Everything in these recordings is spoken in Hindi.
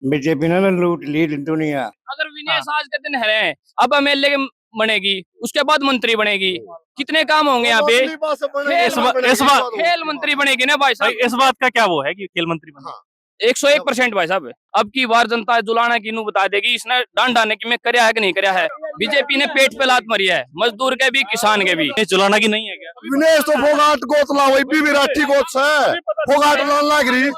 बीजेपी ने ना लूट ली दुनिया। अगर विनेश आज के दिन है, अब एमएलए बनेगी, उसके बाद मंत्री बनेगी, कितने काम होंगे यहाँ पे। खेल मंत्री बनेगी ना भाई साहब। इस बात का क्या वो है कि खेल मंत्री बने? 101% भाई साहब। अब की बार जनता जुलाना की नू बता देगी इसने डांड डाने की में करया है कि नहीं करया है। बीजेपी ने पेट पे लात मारी है, मजदूर के भी किसान के भी। ये जुलाना की नहीं है क्या? विनेश तो फोगाट गोतला वही भी विराटी गोत से फोगाट लाल लाग रही।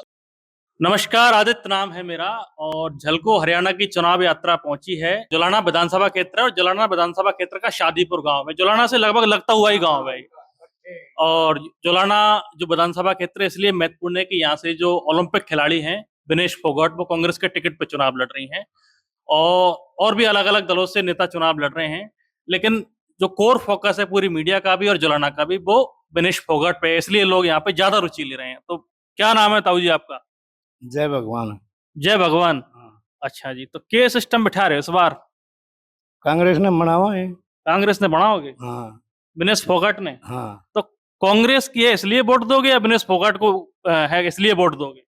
नमस्कार, आदित्य नाम है मेरा और झलको हरियाणा की चुनाव यात्रा पहुंची है। जुलाना विधानसभा क्षेत्र है और जुलाना विधानसभा क्षेत्र का शादीपुर गांव है। जुलाना से लगभग लगता हुआ ही गांव है और जुलाना जो विधानसभा क्षेत्र है इसलिए महत्वपूर्ण है कि यहाँ से जो ओलंपिक खिलाड़ी हैं विनेश फोगाट, वो कांग्रेस के टिकट पर चुनाव लड़ रही हैं और भी अलग अलग दलों से नेता चुनाव लड़ रहे हैं। लेकिन जो कोर फोकस है पूरी मीडिया का भी और जुलाना का भी वो विनेश फोगाट पे है, इसलिए लोग यहाँ पे ज्यादा रुचि ले रहे हैं। तो क्या नाम है ताऊ जी आपका? जय भगवान। जय भगवान। अच्छा जी, तो के सिस्टम बिठा रहे हो इस बार? कांग्रेस ने बनावा है। कांग्रेस ने बनाओगे? हाँ विनेश फोगाट ने? हाँ। तो कांग्रेस की है इसलिए वोट दोगे या विनेश फोगाट को है इसलिए वोट दोगे?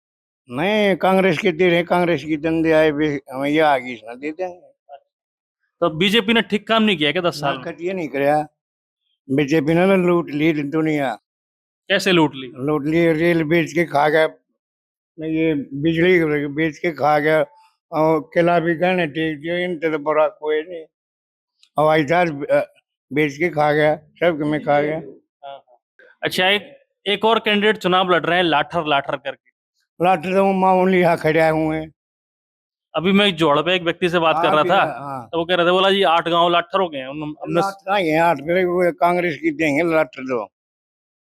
नहीं, कांग्रेस की तीर है, कांग्रेस की दंदे आए हमें ये आगे ना दे देंगे। तो बीजेपी ने ठीक काम नहीं किया क्या 10 साल में? ये नहीं कराया। बीजेपी ने ना लूट ली दुनिया। कैसे लूट ली? लूट ली, रेल बेच के खा गया, ये बिजली बेच के खा गया और किला भी गए ठीक जो इनसे तो बड़ा कोई नहीं। हवाई जहाज बेच के खा गया, सब में खा गया। अच्छा, एक और कैंडिडेट चुनाव लड़ रहे हैं लाठर लाठर करके। लाठ तो मामूली यहाँ खड़े हुए हैं। अभी मैं जोड़ पे एक व्यक्ति से बात कर रहा था हाँ। तो वो कह रहे थे, बोला जी 8 गांव लाठर हो गए हैं। हमने कांग्रेस की देंगे लाठ दो।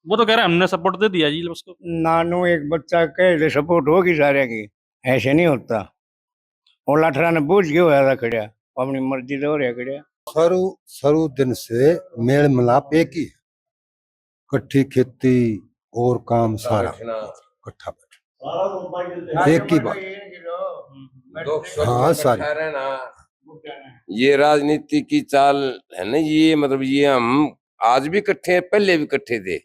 वो तो कह रहे हैं हमने सपोर्ट दे दिया जी उसको। नानू एक बच्चा कह सपोर्ट होगी सारे की, ऐसे नहीं होता। वो लाठरा ने बूझ के होया था खड़िया, अपनी मर्जी से हो रहा खड़िया। शुरू दिन से मेल मिलाप एक ही है, कट्ठी खेती और काम सारा इकट्ठा बैठे एक ही बात। हाँ सारी ये राजनीति की चाल है ना, ये मतलब ये हम आज भी इकट्ठे हैं, पहले भी इकट्ठे थे।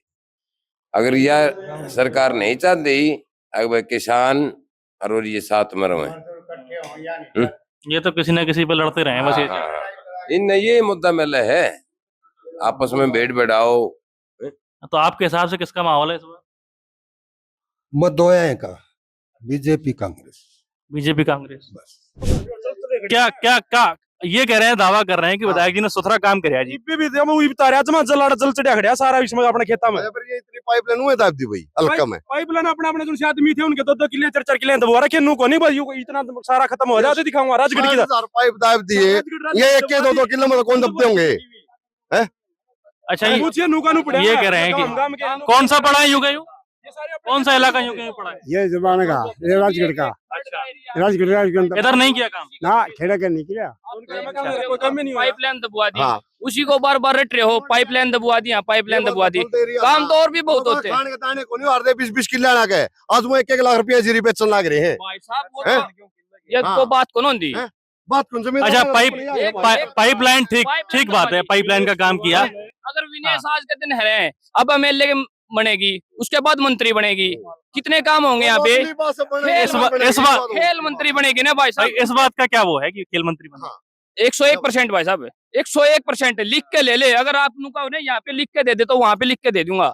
अगर यह सरकार नहीं चाहती अगर किसान और ये साथ में रहे। ये तो किसी न किसी पे लड़ते रहे बस। इन ये मुद्दा मिला है, आपस में भेड़ बढ़ाओ। तो आपके हिसाब से किसका माहौल है इस बार? मत दो का बीजेपी कांग्रेस। बीजेपी कांग्रेस बस। क्या क्या क्या ये कह रहे हैं, दावा कर रहे हैं कि विधायक जी ने सुथरा काम कराया जी। जल चढ़िया खड़िया सारा इसमें अपने खेता में। ये इतनी पाइपलाइन हुए दाब दी भाई हल्का में। पाइपलाइन अपने अपने जो आदमी थे उनके 2-2 किले 4-4 किले दबवा रखे नु को नहीं बस इतना सारा खत्म हो जाए। दिखाऊंगा राजगढ़ की 4,000 पाइप दाब दिए, ये 1-2 किलो में कौन दबते होंगे? अच्छा, ये कह रहे हैं कि कौन सा पड़ा है युग? कौन सा इलाका युग पड़ा है? ये जमाने का, ये राजगढ़ का। अच्छा, राजगढ़ इधर नहीं किया काम ना, खेड़ा का नहीं किया। पाइपलाइन दबवा दी, उसी को बार बार रट रहे हो। पाइपलाइन दबवा दी, पाइपलाइन दबवा दी। काम तो और भी बहुत होते हैं। खाने के दाने को नहीं हारते, 20-20 किलो ना गए आज वो 1-1 लाख रुपया जीरी बेचने लग रहे हैं भाई साहब। ये तो बात कौन होती? बात कौन सी? अच्छा, पाइपलाइन ठीक बात है, पाइपलाइन का काम किया। अगर विनेश आज के दिन है, अब एमएलए बनेगी, उसके बाद मंत्री बनेगी, कितने काम होंगे यहाँ पे। इस बार खेल मंत्री बनेगी ना भाई साहब। इस बात का क्या वो है कि खेल मंत्री बने? 101% भाई साहब, 101% लिख के ले ले। अगर आप नुका उन्हें यहाँ पे लिख के दे दे तो वहाँ पे लिख के दे दूंगा।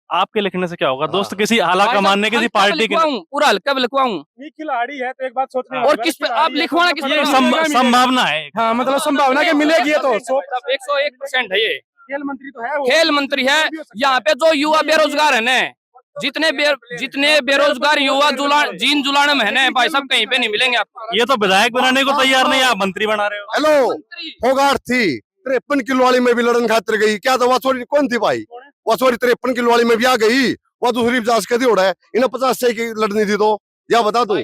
आपके लिखने से क्या होगा दोस्त? किसी आला कमाने किसी पार्टी के पूरा हल्का भी लिखवाऊं। खिलाड़ी है तो एक बात सोचने और किस पे आप लिखवाना, किस पे संभावना है। हाँ, मतलब संभावना के मिलेगी। तो 101% है। ये खेल मंत्री तो है, खेल मंत्री है। यहाँ पे जो युवा बेरोजगार है ना, जितने बेरोजगार युवा जीन जुलाने में है ना भाई साहब, कहीं पे नहीं मिलेंगे आपको। ये तो विधायक बनाने को तैयार नहीं, आप मंत्री बना रहे हो। हेलो, फोगाट थी 53 किलो वाली में भी लड़न खातिर गई, क्या था वसोरी कौन थी भाई? वसोरी 53 किलो वाली में भी आ गई, वो दूसरी 50 के उड़ा है, इन्हें 50 से की लड़नी थी। तो या बता दो,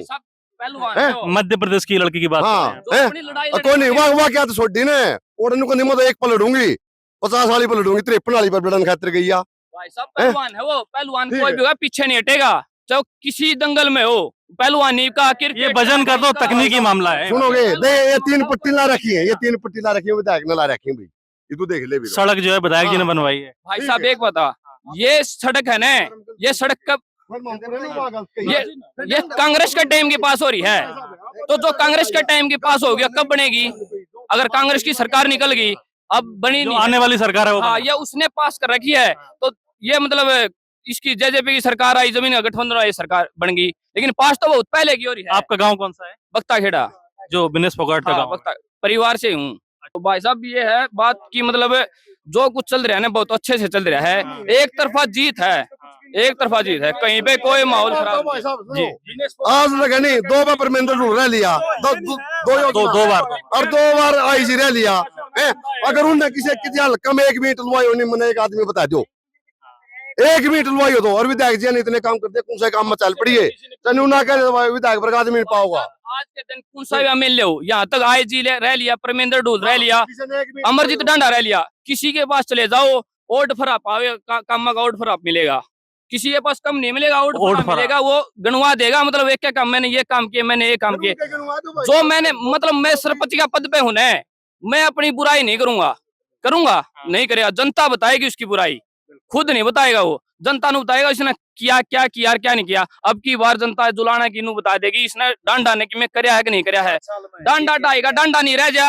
मध्य प्रदेश की लड़की की बात। हाँ कौन नहीं, वाह क्या तो छोड़ी ने ओढ़ने को नहीं, मैं तो एक पर लड़ूंगी, 50 वाली पर लड़ूंगी, 53 वाली पर लड़न खातिर गई। भाई साहब पहलवान है वो, पहलवान कोई भी होगा पीछे नहीं हटेगा, चाहे किसी दंगल में हो। पहलवानी का ये वजन का तो तकनीकी मामला है। सुनोगे, दे ये 3 पट्टी ला रखी है, ये 3 पट्टी ला रखी है, विधायक ने ला रखी है भाई, ये तू देख ले भी। सड़क जो है विधायक जी ने बनवाई है। भाई साहब एक बता, ये सड़क है ना, ये सड़क का ये कांग्रेस के टाइम की पास हो रही है। तो जो कांग्रेस के टाइम की पास हो गया कब बनेगी? अगर कांग्रेस की सरकार निकल गई, अब बनी जो नहीं आने वाली सरकार है वो हाँ, ये उसने पास कर रखी है। तो ये मतलब इसकी जेजेपी की सरकार आई, जमीन का गठबंधन आई, सरकार बन गई, लेकिन पास तो बहुत पहले की हो रही है। आपका गांव कौन सा है? बख्ता खेड़ा। जो बिनेश फोगाट का हाँ, गांव है। बख्ता परिवार से हूँ। तो भाई साहब ये है बात की मतलब जो कुछ चल रहा है ना बहुत अच्छे से चल रहा है। एक तरफा जीत है, एक तरफा जीत है, कहीं पे कोई माहौल खराब नहीं। आज लगा नहीं, 2 बार परमेंद्र ढूंढ रह लिया, दो बार और 2 बार आईजी रह लिया है। अगर उनने किसी किसी हल्का में 1 मिनट लुवाई होनी, मैंने एक आदमी बता दो 1 मिनट लुवाई हो तो, और विधायक जी ने इतने काम करते, कौन सा काम में चल पड़ी है तनु ना कह विधायक पर आदमी पाओगा। आज के दिन कौन सा एमएलए हो, यहाँ तक आईजी रह लिया, परमेंद्र ढूल रह लिया, अमरजीत डांडा रह लिया, किसी के पास चले जाओ ओट फराप आवे काम का ओट फराप मिलेगा, किसी के पास कम नहीं मिलेगा, ओट फराप मिलेगा, वो गणवा देगा। मतलब एक काम मैंने ये काम किया, मैंने ये काम किया, जो मैंने मतलब मैं सरपंच का पद पे हूं ना, मैं अपनी बुराई नहीं करूंगा, नहीं करेगा, जनता बताएगी उसकी बुराई, खुद नहीं बताएगा, वो जनता ने बताएगा इसने किया क्या किया क्या नहीं किया। अब की बार जनता जुलाना की बता देगी इसने डांडा ने कि मैं करया है कि नहीं करया है। डांडा डाएगा, डांडा नहीं रह जा,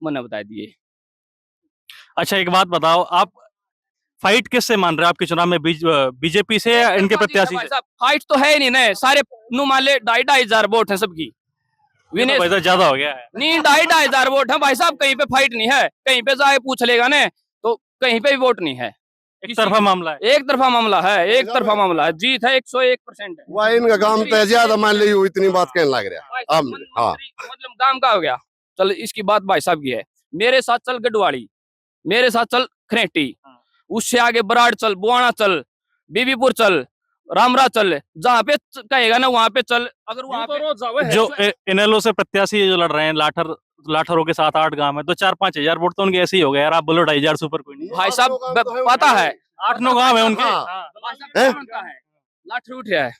मैंने बता दिए। अच्छा एक बात बताओ, आप फाइट किससे मान रहे हैं आपके चुनाव में? बीजेपी से या इनके प्रत्याशी से? फाइट तो है ही नहीं, सारे नुमाले 2,500 वोट है सबकी। विनेश ज्यादा हो गया है। नहीं 2,500 वोट है भाई साहब, कहीं पे फाइट नहीं है, कहीं पे जाके पूछ लेगा ने तो कहीं पे भी वोट नहीं है, एक तरफा मामला है, एक तरफा मामला है, एक तरफा मामला है, जीत है 101% है। वह इनका काम तो ज्यादा मान ली, इतनी बात कहने लग रहा। मतलब काम का हो गया। चल इसकी बात भाई साहब की है, मेरे साथ चल गढ़वाड़ी, मेरे साथ चल खरेटी, उससे आगे बराड़ चल, बुआना चल, बीबीपुर चल, रामरा चल, जहाँ पे कहेगा ना वहाँ पे चल। अगर वहाँ पे जो इनेलो से प्रत्याशी जो लड़ रहे हैं, लाठरों के 7-8 गांव में, तो 4-5 हजार वोट तो उनके ऐसे ही हो गए यार। आप बोलो 2,500 सुपर कोई नहीं। भाई साहब पता है 8-9 गांव है उनके। लाठरी उठ रहा है,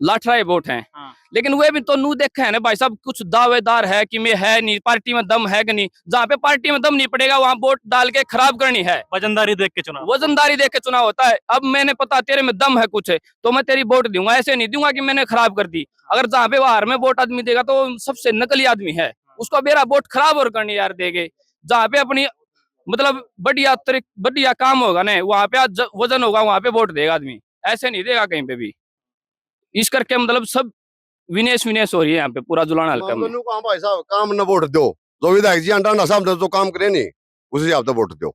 लाठराए वोट हैं, लेकिन वे भी तो नू देखा है ना भाई साहब, कुछ दावेदार है कि मैं है नहीं, पार्टी में दम है कि नहीं। जहाँ पे पार्टी में दम नहीं पड़ेगा वहाँ वोट डाल के खराब करनी है। वजनदारी देख के चुनाव, वजनदारी देख के चुनाव होता है। अब मैंने पता तेरे में दम है कुछ है तो मैं तेरी वोट दूंगा, ऐसे नहीं दूंगा कि मैंने खराब कर दी। अगर जहाँ पे बाहर में वोट आदमी देगा तो सबसे नकली आदमी है, उसको मेरा वोट खराब और करनी यार देगे। जहाँ पे अपनी मतलब बढ़िया काम होगा ना, वहाँ पे वजन होगा, वहाँ पे वोट देगा आदमी, ऐसे नहीं देगा कहीं पे भी। इस करके मतलब सब विनेश हो रही है यहाँ पे पूरा जुलाना हल्का में। भाई साहब काम न वोट दो, जो विधायक जी डांडा साहब जो काम करे नहीं उसी हिसाब से वोट दो,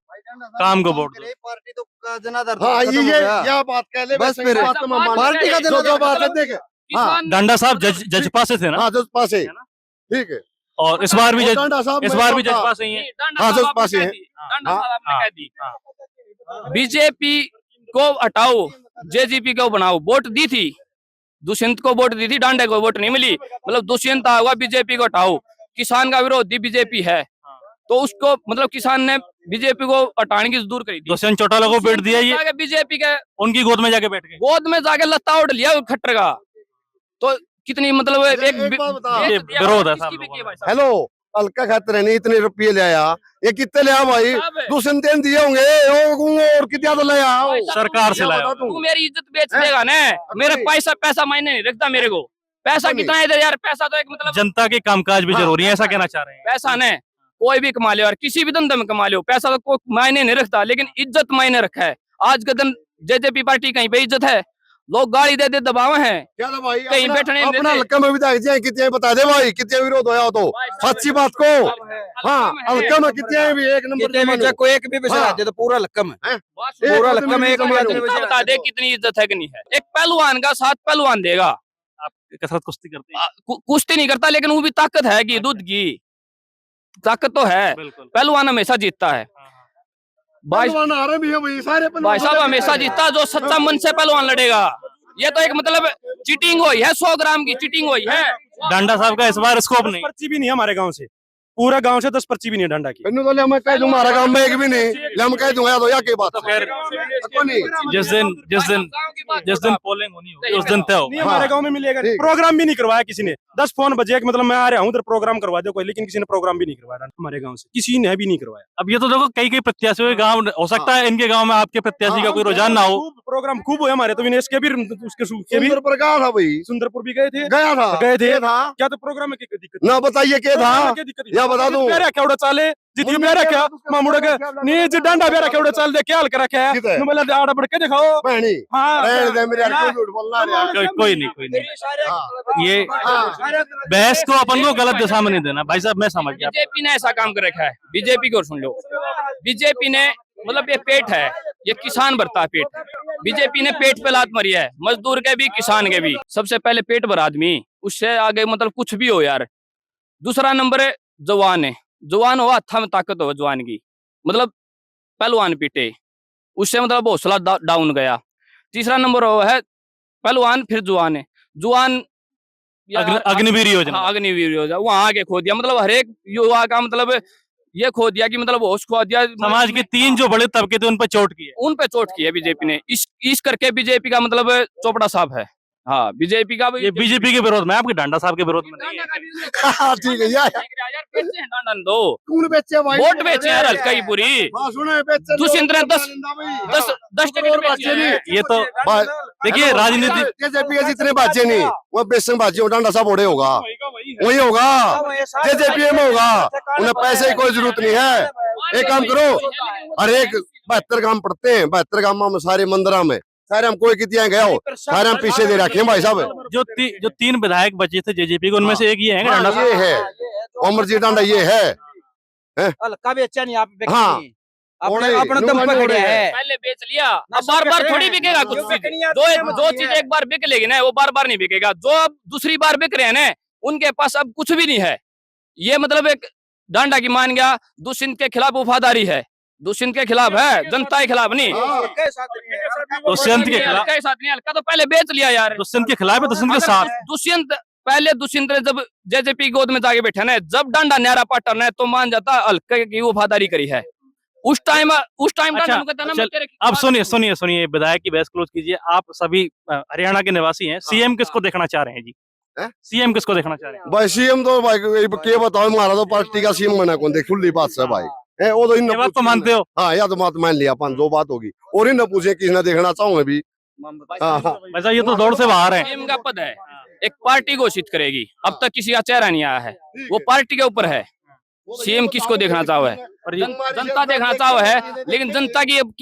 काम को वोट दो। पार्टी तो जनाधार हाँ ये बात कह ले बस, फिर पार्टी का जो बात है देखे। हाँ डांडा साहब जजपा से थे ना? हाँ जजपा से, ठीक है। और इस बार भी डांडा साहब जजपा से ही है। हाँ जजपा से है। बीजेपी को हटाओ, जेजेपी को बनाओ। वोट दी थी दुष्यंत को, वोट दी थी, डांडे को वोट नहीं मिली। मतलब दुष्यंत हुआ, बीजेपी को हटाओ। किसान का विरोधी बीजेपी है तो उसको मतलब किसान ने बीजेपी को हटाने की दूर करी थी। दुष्यंत चौटाला को वोट दिया, ये बीजेपी के उनकी गोद में जाके बैठ गए, गोद में जाके लत्ता उड़ लिया खट्टर का। तो कितनी मतलब एक विरोध है साहब। हेलो हल्का खातर नहीं इतने रुपये ले आया, ये कितने ले आया भाई? दुष्यंत दिए होंगे और कितना तो ले आया सरकार से लाया। तू मेरी इज्जत बेच देगा ना, मेरा पैसा मायने नहीं रखता मेरे को। पैसा कितना है इधर यार, पैसा तो एक मतलब जनता के कामकाज भी जरूरी है, ऐसा कहना चाह रहे हैं। पैसा ने कोई भी कमा ले और किसी भी धंधे में कमा लो, पैसा तो कोई मायने नहीं रखता, लेकिन इज्जत मायने रखा है। आज के दिन जेजेपी पार्टी कहीं पे इज्जत है, लोग गाड़ी दे दबाव हैं, कहीं बैठने अपना हल्का में विधायक जी कितने बता दे भाई, कितने विरोध होया हो तो सच्ची बात को। हाँ हल्का में कितने भी एक नंबर कोई एक भी विषय दे तो पूरा लक्का में, पूरा लक्का में एक बता दे कितनी इज्जत है कि नहीं है। एक पहलवान का 7 पहलवान देगा। आप कसरत कुश्ती करते हैं? कुश्ती नहीं करता, लेकिन वो भी ताकत है कि दूध की ताकत तो है। पहलवान हमेशा जीतता है भाई साहब, हमेशा जीतता जो सच्चा मन से पहलवान लड़ेगा। ये तो एक मतलब चीटिंग हुई है, 100 ग्राम की चीटिंग हुई है। डांडा साहब का इस बार स्कोप नहीं, पर्ची भी नहीं है हमारे गांव से, पूरा गांव से 10 पर्ची भी नहीं है डंडा की। इन्हों तो ले मैं कह दूं हमारा काम में एक भी नहीं, ले मैं कह दूंगा तो या के बात तो खैर को नहीं। जिस दिन पोलिंग होनी होगी उस दिन तय नहीं होगा। हमारे गांव में मिलेगा, ठीक। प्रोग्राम भी नहीं करवाया किसी ने। 10 फोन बजे कि मतलब मैं आ रहा हूँ उधर प्रोग्राम करवा दो कोई, लेकिन किसी ने प्रोग्राम भी नहीं करवाया हमारे गांव से, किसी ने भी नहीं करवाया। अब ये तो देखो कई प्रत्याशियों के गांव हो सकता है, इनके गांव में आपके प्रत्याशी का कोई रुझान ना हो। प्रोग्राम खूब हुए हमारे, तो विनेश के भी उसके के भी सुंदर प्रकार था भाई, सुंदरपुर भी गए थे, गया था गए थे। था क्या तो प्रोग्राम में क्या दिक्कत ना बताइए क्या था क्या दिक्कत या बता दूं। प्यारा क्या उड़ा चाले जितनी प्यारा क्या मामुड़ा के नी जी डांडा प्यारा क्या उड़ा चाल दे क्या हल कर रखा है किधर? नु बोला आड़ा बढ़ के दिखाओ। बहनी हां रहने दे मेरे यार, क्यों झूठ बोलना यार। कोई नहीं, ये बहस को अपन को गलत दिशा में नहीं देना भाई साहब, मैं समझ गया। बीजेपी ने ऐसा काम कर रखा है, बीजेपी को सुन लो, बीजेपी ने मतलब ये पेट है, ये किसान भरता है पेट। बीजेपी ने पेट पे लात मारी है, मजदूर के भी किसान के भी। सबसे पहले पेट भर आदमी, उससे आगे मतलब कुछ भी हो यार। दूसरा नंबर है जवान है, जवान हो हथा में ताकत हो जवान की, मतलब पहलवान पीटे उससे मतलब हौसला डाउन गया। तीसरा नंबर हो है पहलवान, फिर जवान है, जवान अग्निवीर योजना, अग्निवीर योजना वहां आगे खो दिया, मतलब हर एक युवा का मतलब ये खो दिया कि मतलब होश खो दिया। समाज के 3 जो बड़े तबके थे उन पर चोट की है, उन पे चोट की है बीजेपी ने। इस करके बीजेपी का मतलब चोपड़ा साहब है। हाँ बीजेपी का ये बीजेपी के विरोध में, आपके डांडा साहब के विरोध में नहीं है। हाँ, ठीक है यार, दो कौन बेचे भाई, वोट बेचे यार हल्का ही पूरी। हाँ, सुनो बेचे दुष्यंत ने 10 टिकट बेचे हैं। ये तो देखिए राजनीति जेजेपी के जितने बाजे नहीं वो बेसन बाजे डांडा साहब ओढ़े होगा, वही होगा जेजेपी में होगा। उन्हें पैसे की कोई जरूरत नहीं है। एक काम करो, हर एक 72 काम पढ़ते हैं, 72 काम में सारे मंदिरा में सारे हम कोई कितियां गए हो, सारे हम पीछे दे रखे हैं भाई साहब। जो 3 विधायक बचे थे जेजेपी के, उनमें से एक ये है डांडा हाँ, ये है अमरजीत डांडा, ये है हल्का भी अच्छा नहीं आप हाँ, अपना दम पे खड़े है। पहले बेच लिया, अब बार बार थोड़ी बिकेगा कुछ चीज। जो चीज एक बार बिक लेगी ना वो बार बार नहीं बिकेगा। जो अब दूसरी बार बिक रहे हैं ना उनके पास अब कुछ भी नहीं है। ये मतलब एक डांडा की मान गया, दुष्यंत के खिलाफ वफादारी है, दुष्यंत के खिलाफ है, जनता के खिलाफ नहीं। दुष्यंत के खिलाफ, साथ नहीं, हल्का तो पहले बेच लिया यार। दुष्यंत के खिलाफ है, दुष्यंत के साथ। दुष्यंत ने जब जेजेपी गोद में जाके बैठा ना, जब डांडा न्यारा पाटर ने तो मान जाता हल्के की वफादारी करी है उस टाइम। अच्छा, अब सुनिए विधायक की बहस क्लोज कीजिए। आप सभी हरियाणा के निवासी हैं, सीएम किसको देखना चाह रहे हैं जी? सीएम किसको देखना चाह रहे हैं? भाई सीएम तो भाई क्या बताओ, हमारा तो पार्टी का सीएम बना कौन देख, खुली बात से भाई है वो तो इन बात तो मानते हो? हाँ, या तो बात मान लिया अपन, जो बात होगी और इन पूछे किसने देखना चाहूँ भी। वैसा ये तो दौड़ से बाहर है। सीएम का पद है, एक पार्टी घोषित करेगी, अब तक किसी का चेहरा नहीं आया है, वो पार्टी के ऊपर है। सीएम किसको देखना चाहो है, जनता देखना चाहो है, लेकिन जनता की अब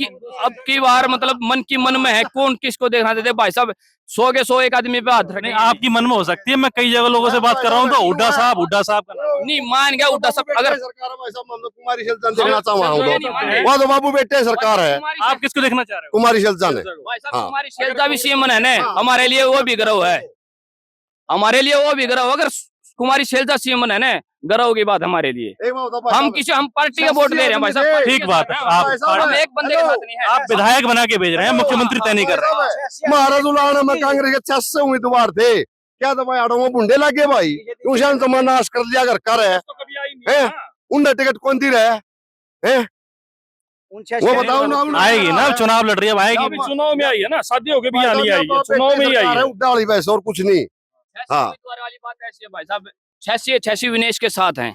की बार मतलब मन की मन में है कौन किसको देखना चाहते भाई साहब। 100 के 100 एक आदमी पे हाथ रखने। आपकी मन में हो सकती है, मैं कई जगह लोगों से बात कर रहा हूँ तो हुड्डा साहब का नहीं मान गया हुड्डा साहब। अगर कुमारी शेलचन देखना चाहूँ, वहाँ तो बाबू बेटे सरकार है। आप किसको देखना चाह रहे हो? कुमारी शेलचन है, कुमारी शैलजा भी सीएम है ना, हमारे लिए वो भी गर्व है, हमारे लिए वो भी गर्व। अगर कुमारी शैलजा सीएम है ना, गर्व की बात हमारे लिए। हम पार्टी का वोट दे रहे हैं भाई साहब। ठीक बात है, हम एक बंदे के साथ नहीं है। आप विधायक बना के भेज रहे हैं, मुख्यमंत्री तय नहीं कर रहे हैं। महाराज उलाना में कांग्रेस के 600 उम्मीदवार थे, क्या तो भाई आड़ों में बुंडे लगे भाई, ट्यूशन तो नाश कर दिया, घर कर है उनने टिकट कौन दी रहे हैं, वो बताओ ना। आएगी ना, चुनाव लड़ रही है, आएगी। चुनाव में आई है ना, शादी हो गई भी नहीं आई है, चुनाव में ही आई है। उड्डा वाली वैसे और कुछ नहीं। हाँ, वाली बात ऐसी है भाई साहब, 86 विनेश के साथ हैं,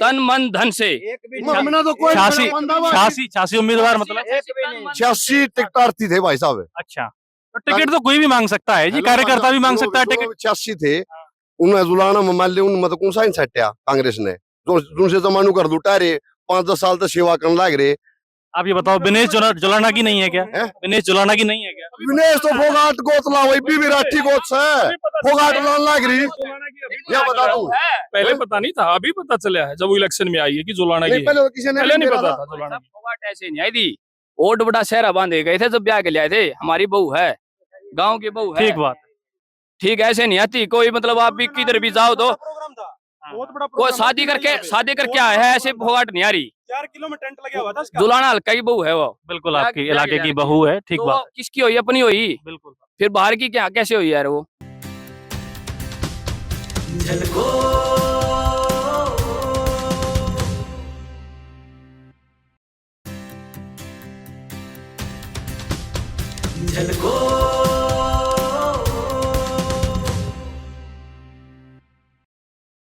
तन मन धन से। 86 उम्मीदवार मतलब 86 टिकटार्थी थे भाई साहब। अच्छा, तो टिकट तो कोई भी मांग सकता है जी, कार्यकर्ता भी मांग सकता है टिकट। 86 थे, उन्हें जुलाना में मान लिया, उन मतलब कौन सा सट्या कांग्रेस ने जो से जमानू कर लुटा रहे, 5-10 साल तक सेवा करने लग रहे। आप ये बताओ, विनेश जुलाना की नहीं है क्या? विनेश जुलाना की नहीं है क्या? विनेश तो फोगाट गोतला वही भी विराठी गोत से फोगाट लान लग रही। या बता दूं, पहले पता नहीं था, अभी पता चला है जब वो इलेक्शन में आई है कि जुलाना की। पहले तो किसी ने पहले नहीं पता था जुलाना की। फोगाट ऐसे नहीं आई थी, ओट बड़ा शहरा बांधे गए थे जब ब्याह के लिए आए थे। हमारी बहू है, गाँव की बहू है। ठीक बात, ठीक ऐसे नहीं आती कोई, मतलब आप भी किधर भी जाओ तो कोई शादी करके आया है, ऐसे फोगाट नहीं आ रही। 4 किलो में टेंट लगा हुआ था, जुलाना हल्का की बहू है वो। बिल्कुल आपके इलाके की बहू है, ठीक तो बात। किसकी हुई? अपनी हुई, बिल्कुल। फिर बाहर की क्या कैसे हुई यार वो? झलको